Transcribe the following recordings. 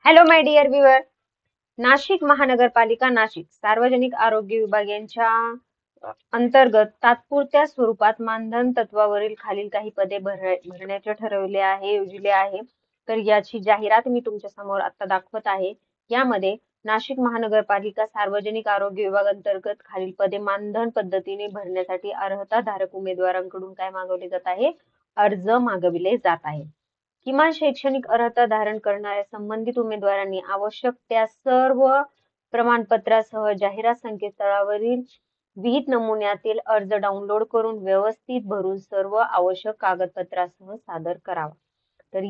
Hello my dear viewer. Nashik महानगरपालिका नाशिक सार्वजनिक आरोग्य विभाग यांच्या अंतर्गत तात्पुरत्या स्वरूपात मानधन तत्वावरील खालील काही पदे भरण्याचे ठरवले आहे योजले आहे. तर याची जाहिरात मी तुमच्या समोर आता दाखवत आहे. यामध्ये नाशिक महानगरपालिका सार्वजनिक आरोग्य विभाग अंतर्गत खालील पदे मानधन पद्धतीने भरण्यासाठी अर्हताधारक उमेदवारांकडून काय मागवले जात आहे? अर्ज मागविले जात आहे. किमान शैक्षणिक अर्हता धारण करणाऱ्या संबंधित उमेदवारांनी आवश्यक त्या सर्व प्रमाणपत्रासह जाहिरात संकेतस्थळावरील विहित नमुन्यातील अर्ज डाउनलोड करून व्यवस्थित भरून सर्व आवश्यक कागदपत्रासह सादर करावा. तर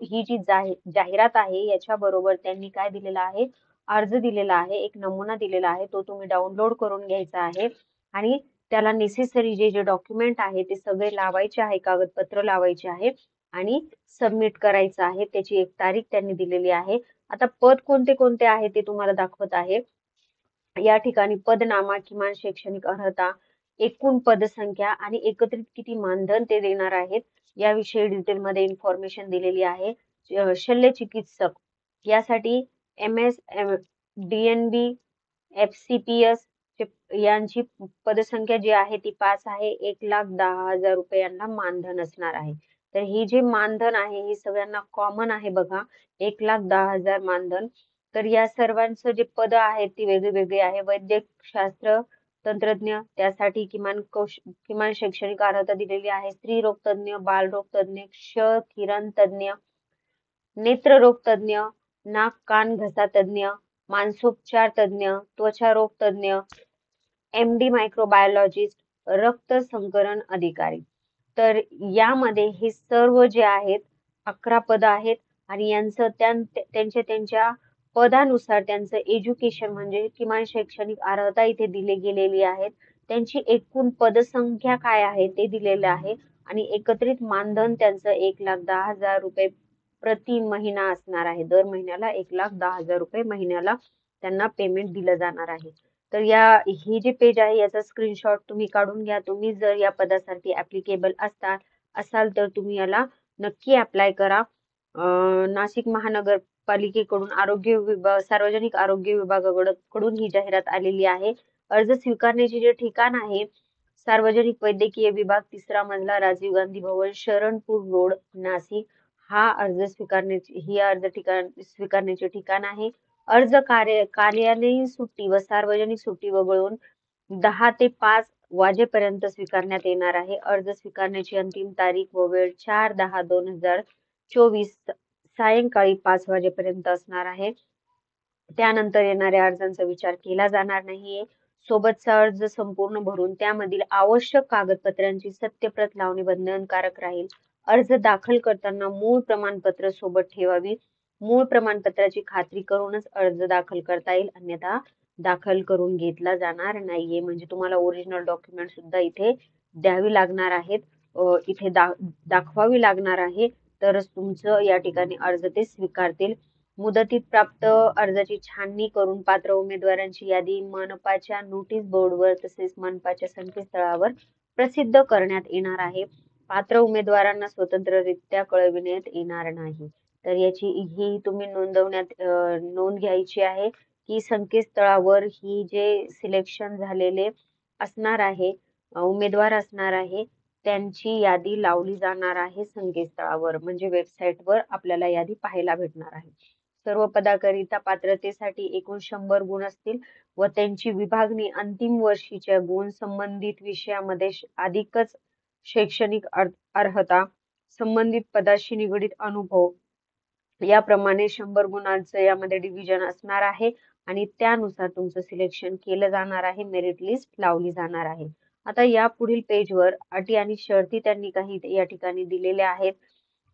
ही जी जाहिरात आहे याच्या बरोबर त्यांनी काय दिलेला आहे? अर्ज दिलेला आहे, एक नमुना दिलेला आहे, तो तुम्ही डाउनलोड करून घ्यायचा आहे आणि त्याला नेसेसरी जे डॉक्युमेंट आहे ते सगळे लावायचे आहे, कागदपत्र लावायचे आहे आणि सबमिट करायचं आहे. त्याची एक तारीख त्यांनी दिलेली आहे. आता पद कोणते कोणते आहे ते तुम्हाला दाखवत आहे. या ठिकाणी पदनामा, किमान शैक्षणिक अर्हता, एकूण पदसंख्या आणि एकत्रित किती मानधन ते देणार आहेत याविषयी डिटेलमध्ये इन्फॉर्मेशन दिलेली आहे. शल्य चिकित्सक यासाठी MS DNB FCPS यांची पदसंख्या जी आहे ती 5 आहे. 1,10,000 रुपयांना मानधन असणार आहे. तर ही जे मानधन आहे ही सगळ्यांना कॉमन आहे बघा. 1,10,000 मानधन. तर या सर्वांचं जे पद आहेत ती वेगळी आहे. वैद्यकशास्त्र तंत्रज्ञ त्यासाठी किमान शैक्षणिक अर्हता दिलेली आहे. स्त्रीरोग तज्ञ, बालरोग तज्ञ, किरण तज्ञ, नेत्ररोग तज्ञ, नाक कान घसा तज्ञ, मानसोपचार तज्ञ, त्वचारोग तज्ञ, MD मायक्रोबायोलॉजिस्ट, रक्त संकलन अधिकारी. तर यामध्ये हे सर्व जे आहेत 11 पद आहेत आणि यांचं त्यांच्या पदानुसार त्यांचं एज्युकेशन म्हणजे किमान शैक्षणिक अर्हता इथे दिली गेलेली आहेत. त्यांची एकूण पदसंख्या काय आहे ते दिलेलं आहे आणि एकत्रित मानधन त्यांचं 1,10,000 रुपये प्रति महिना असणार आहे. दर महिन्याला 1,10,000 रुपये महिन्याला त्यांना पेमेंट दिलं जाणार आहे. तर ही जे पेज आहे याचा स्क्रीनशॉट तुम्ही काढून घ्या. तुम्ही जर या पदासाठी ऍप्लिकेबल असाल तर तुम्ही याला नक्की अप्लाय करा. नाशिक महानगरपालिकेकडून सार्वजनिक आरोग्य विभागाकडून ही जाहिरात आलेली आहे. अर्ज स्वीकारण्याचे जे ठिकाण आहे सार्वजनिक वैद्यकीय विभाग, 3रा मजला, राजीव गांधी भवन, शरणपूर रोड, नाशिक. हा अर्ज स्वीकारण्याचे ठिकाण आहे. अर्ज कार्यालयीन सुट्टी व सार्वजनिक सुट्टी वगळून 10 ते 5 वाजेपर्यंत स्वीकारण्यात येणार आहे. अर्ज स्वीकारण्याची अंतिम तारीख व वेळ 4/10/2024 सायंकाळी 5 वाजेपर्यंत असणार आहे. त्यानंतर येणाऱ्या अर्जांचा विचार केला जाणार नाहीये. सोबतचा अर्ज संपूर्ण भरून त्यामधील आवश्यक कागदपत्रांची सत्यप्रत लावणे बंधनकारक राहील. अर्ज दाखल करताना मूळ प्रमाणपत्र सोबत ठेवावी. मूळ प्रमाणपत्राची खात्री करूनच अर्ज दाखल करता येईल, अन्यथा दाखल करून घेतला जाणार नाहीये. म्हणजे तुम्हाला ओरिजिनल डॉक्युमेंट सुद्धा इथे द्यावी लागणार आहेत, इथे दाखवावी लागणार आहे, तरच तुमचं या ठिकाणी अर्ज ते स्वीकारतील. मुदतीत प्राप्त अर्जाची छाननी करून पात्र उमेदवारांची यादी मनपाच्या नोटीस बोर्डवर तसेच मनपाच्या संकेतस्थळावर प्रसिद्ध करण्यात येणार आहे. पात्र उमेदवारांना स्वतंत्ररित्या कळविण्यात येणार नाही. तर याची ही तुम्ही नोंद घ्यायची आहे की संकेतस्थळावर ही जे सिलेक्शन झालेले असणार आहे, उमेदवार असणार आहे, त्यांची यादी लावली जाणार आहे संकेतस्थळावर. म्हणजे वेबसाईटवर आपल्याला यादी पाहायला भेटणार आहे. सर्व पदाकरिता पात्रतेसाठी एकूण 100 गुण असतील व त्यांची विभागणी अंतिम वर्षीच्या गुण संबंधित विषयामध्ये अधिकच शैक्षणिक अर्हता, संबंधित पदाशी निगडित अनुभव याप्रमाणे 100 गुणांचं यामध्ये डिव्हिजन असणार आहे आणि त्यानुसार तुमचं सिलेक्शन केलं जाणार आहे. मेरिट लिस्ट लावली जाणार आहे. आता या पुढील पेजवर अटी आणि शर्ती त्यांनी काही या ठिकाणी दिलेल्या आहेत.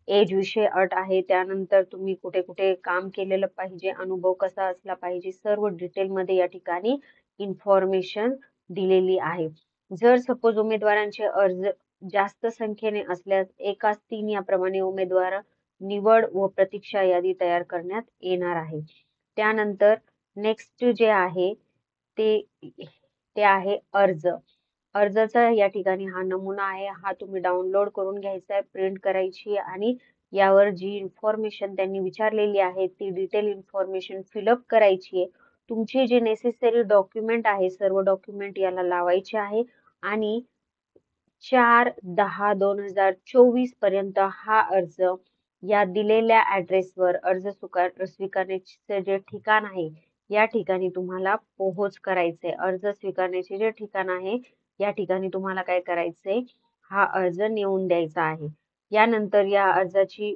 एज विषय अट आहे, त्यानंतर तुम्ही कुठे कुठे काम केलेलं पाहिजे, अनुभव कसा असला पाहिजे, सर्व डिटेल मध्ये या ठिकाणी इन्फॉर्मेशन दिलेली आहे. जर सपोज उमेदवारांचे अर्ज जास्त संख्येने असल्यास एकास 3 याप्रमाणे उमेदवार निवड व प्रतीक्षा यादी तयार करण्यात येणार आहे. त्यानंतर नेक्स्ट जे आहे ते आहे अर्ज. अर्जाचा या ठिकाणी हा नमुना आहे, हा तुम्ही डाउनलोड करून घ्यायचा आहे, प्रिंट करायची आणि यावर जी इन्फॉर्मेशन त्यांनी विचारलेली आहे ती डिटेल इन्फॉर्मेशन फिलअप करायची आहे. तुमचे जे नेसेसरी डॉक्युमेंट आहे सर्व डॉक्युमेंट याला लावायचे आहे आणि 4/10/2024 पर्यंत हा अर्ज या दिलेल्या ऍड्रेसवर अर्ज स्वीकारण्याचे जे ठिकाण आहे या ठिकाणी तुम्हाला पोहोच करायचे. अर्ज स्वीकारण्याचे जे ठिकाण आहे या ठिकाणी तुम्हाला काय करायचंय, हा अर्ज नेऊन द्यायचा आहे. यानंतर या अर्जाची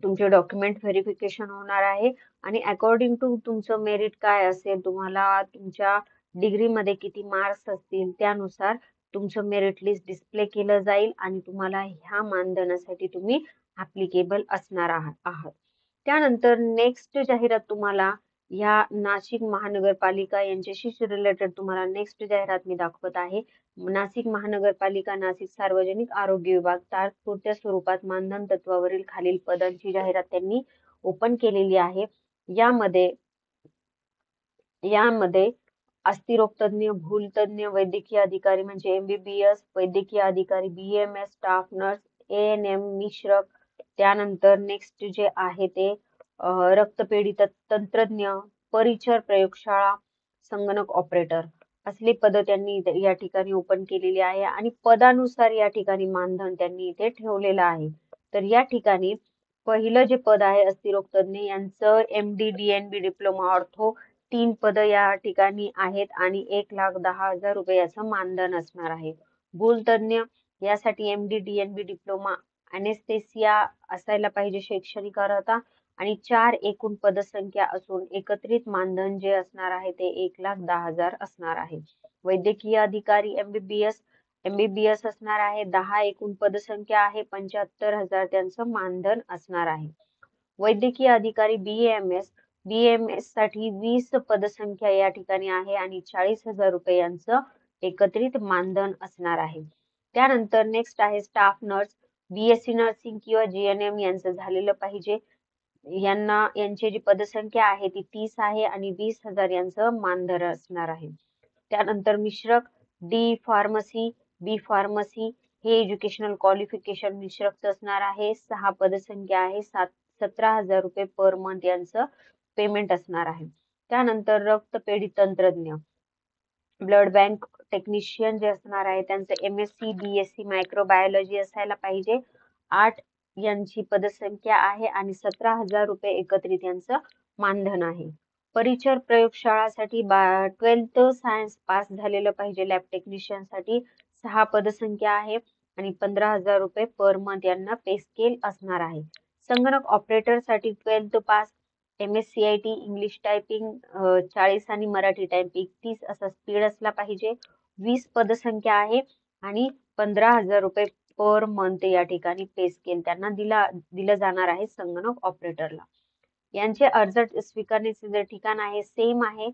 तुमचे डॉक्युमेंट व्हेरिफिकेशन होणार आहे आणि अकॉर्डिंग टू तुमचं मेरिट काय असेल, तुम्हाला तुमच्या डिग्रीमध्ये किती मार्क्स असतील त्यानुसार तुमचं मेरिट लिस्ट डिस्प्ले केलं जाईल आणि तुम्हाला ह्या मानधनासाठी तुम्ही ऍप्लिकेबल असणार आहात. त्यानंतर नेक्स्ट जाहिरात तुम्हाला ह्या नाशिक महानगरपालिका यांच्याशीच रिलेटेड तुम्हाला नेक्स्ट जाहिरात मी दाखवत आहे. नाशिक महानगरपालिका नाशिक सार्वजनिक आरोग्य विभाग तात्पुरत्या स्वरूपात मानधन तत्वावरील खालील पदांची जाहिरात त्यांनी ओपन केलेली आहे. यामध्ये अस्थिरोग तज्ञ, भूलतज्ञ, वैद्यकीय अधिकारी म्हणजे MBBS, वैद्यकीय अधिकारी BMS, स्टाफ नर्स, ANM, मिश्रक, त्यानंतर नेक्स्ट जे आहे ते रक्तपेढी तंत्रज्ञ, परिचर प्रयोगशाळा, संगणक ऑपरेटर असले पद त्यांनी या ठिकाणी ओपन केलेली आहे आणि पदानुसार या ठिकाणी मानधन त्यांनी इथे ठेवलेलं आहे. तर या ठिकाणी पहिलं जे पद आहे अस्थिरोग तज्ञ यांचं MD, DNB, डिप्लोमा ऑर्थो 3 पद या ठिकाणी आहेत आणि 1,10,000 रुपयाचं मानधन असणार आहे. भूलतज्ञ यासाठी MD, DNB, डिप्लोमा अनेस्थेसिया असायला पाहिजे शैक्षणिक अर्हता आणि 4 एकूण पदसंख्या असून एकत्रित मानधन जे असणार आहे ते 1,10,000 असणार आहे. वैद्यकीय अधिकारी MBBS असणार आहे. 10 एकूण पदसंख्या आहे. 75,000 त्यांचं मानधन असणार आहे. वैद्यकीय अधिकारी BMS साठी 20 पदसंख्या या ठिकाणी आहे आणि 40,000 रुपयांचं एकत्रित मानधन असणार आहे. त्यानंतर नेक्स्ट आहे स्टाफ नर्स, BSc नर्सिंग किंवा GNM यांचं झालेलं पाहिजे. यांची जी पदसंख्या आहे ती 30 आहे आणि 20,000 यांचं मानधन असणार आहे. त्यानंतर मिश्रक B फार्मसी हे एज्युकेशनल क्वालिफिकेशन मिश्रकचं असणार आहे. 6 पदसंख्या आहे. 17,000 रुपये पर मंथ यांचं पेमेंट असणार आहे. त्यानंतर रक्तपेढी तंत्रज्ञ, ब्लड बँक टेक्निशियन जे असणार आहे त्यांचं MSc BSc मायक्रोबायोलॉजी असायला पाहिजे. 8 यांची पदसंख्या आहे आणि 17,000 रुपये एकत्रित यांचं मानधन आहे. परिचर प्रयोगशाळासाठी 12th सायन्स पास झालेलं पाहिजे. लॅब टेक्निशियन साठी 6 पदसंख्या आहे आणि 15,000 रुपये पर मंथ यांना पे स्केल असणार आहे. संगणक ऑपरेटर साठी 12th pass, MSCIT English typing 40 आणि मराठी टायपिंग 30 असा स्पीड असला पाहिजे. 20 पदसंख्या आहे आणि 15,000 रुपये पर मंथ या ठिकाणी पे स्केल त्यांना दिलं जाणार आहे संगणक ऑपरेटरला. यांचे अर्ज स्वीकारण्याचे जे ठिकाण आहे सेम आहे.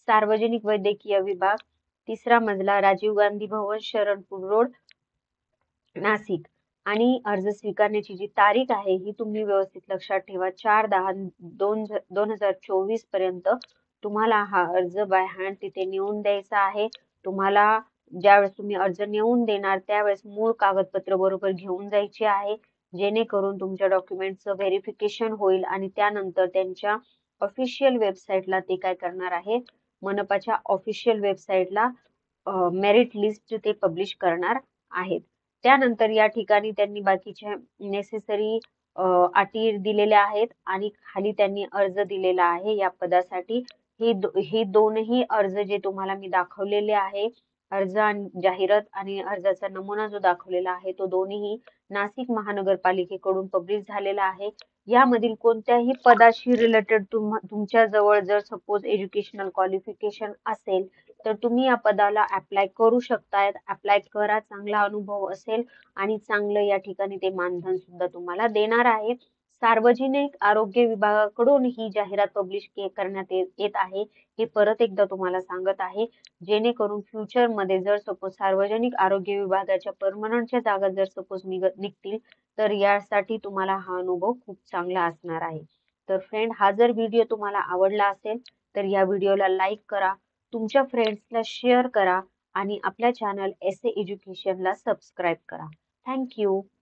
सार्वजनिक वैद्यकीय विभाग, 3रा मजला, राजीव गांधी भवन, शरणपूर रोड, नाशिक. आणि अर्ज स्वीकारण्याची जी तारीख आहे ही तुम्ही व्यवस्थित लक्षात ठेवा. 4/10/2024 पर्यंत तुम्हाला हा अर्ज बाय हँड तिथे नेऊन द्यायचा आहे. तुम्हाला ज्यावेळेस तुम्ही अर्ज नेऊन देणार त्यावेळेस मूळ कागदपत्र बरोबर घेऊन जायचे आहे, जेणेकरून तुमच्या डॉक्युमेंटचं व्हेरिफिकेशन होईल आणि त्यानंतर त्यांच्या ऑफिशियल वेबसाईटला ते काय करणार आहे, मनपाच्या ऑफिशियल वेबसाईटला मेरिट लिस्ट ते पब्लिश करणार आहेत. त्यानंतर या ठिकाणी त्यांनी बाकीच्या नेसेसरी अटी दिलेल्या आहेत आणि खाली त्यांनी अर्ज दिलेला आहे या पदासाठी. हे दोनही अर्ज जे तुम्हाला मी दाखवलेले आहे, अर्ज आणि जाहिरात आणि अर्जाचा नमुना जो दाखवलेला आहे तो दोन्ही नाशिक महानगरपालिकेकडून पब्लिश झालेला आहे. यामधील कोणत्याही पदाशी रिलेटेड तुमच्या जवळ जर सपोज एज्युकेशनल क्वालिफिकेशन असेल तर तुम्ही या पदाला अप्लाय करू शकताय. अप्लाय करा, चांगला अनुभव असेल आणि चांगलं या ठिकाणी ते मानधन सुद्धा तुम्हाला देणार आहे. सार्वजनिक आरोग्य विभागाकडून ही जाहिरात पब्लिश करण्यात येत आहे हे परत एकदा तुम्हाला सांगत आहे, जेणेकरून फ्युचर मध्ये जर सपोज सार्वजनिक आरोग्य विभागाच्या परमनंटच्या जागा जर सपोज निघतील तर यासाठी तुम्हाला हा अनुभव खूप चांगला असणार आहे. तर फ्रेंड, हा जर व्हिडिओ तुम्हाला आवडला असेल तर या व्हिडिओला लाईक करा, तुमच्या फ्रेंड्सला शेअर करा आणि आपल्या चॅनल SA एज्युकेशनला सबस्क्राईब करा. थँक्यू.